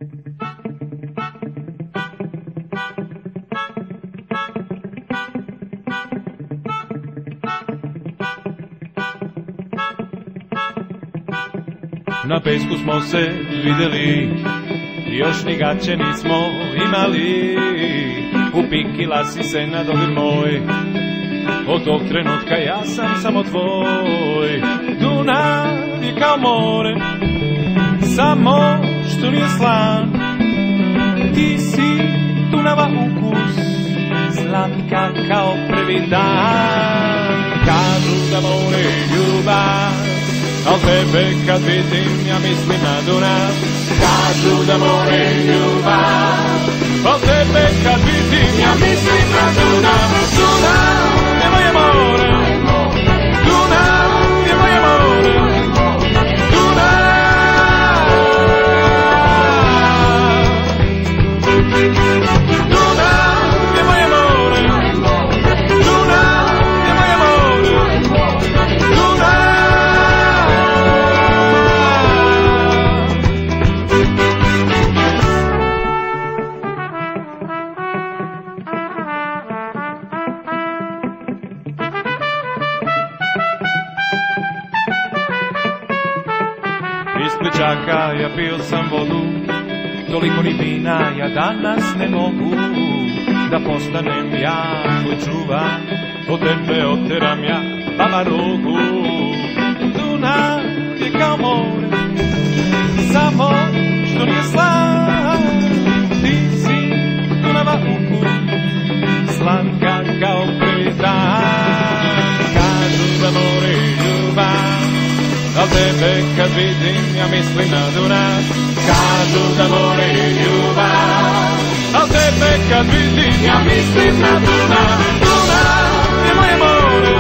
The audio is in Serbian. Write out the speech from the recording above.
Na pesku smo se videli, još ni gaće nismo imali. Upikila si se na dodir moj, od tog trenutka ja sam samo tvoj. Dunav je kao more, samo što nije slan. Ti si Dunava ukus, slatka kao prvi dan. Kažu da more ljubav, al tebe kad vidim ja mislim na Dunav. Kažu da more ljubav, al tebe kad vidim ja mislim na Dunav. Dunav je moje more, Dunav je moje more, Dunav. Dunav je moje more, Dunav je moje more, Dunav. Iz pličaka ja pio sam vodu, toliko ni vina ja danas ne mogu. Da postanem ja tvoj čuvar, od tebe oteram ja baba rogu. Dunav je kao more, samo što nije slan. Ti si Dunava ukus, slatka kao prvi dan. Kažu da more ljubav, al tebe kad vidim ja mislim na Dunav. Kažu da more ljubav, al tebe kad vidim ja mislim na Dunav. Dunav je moje more,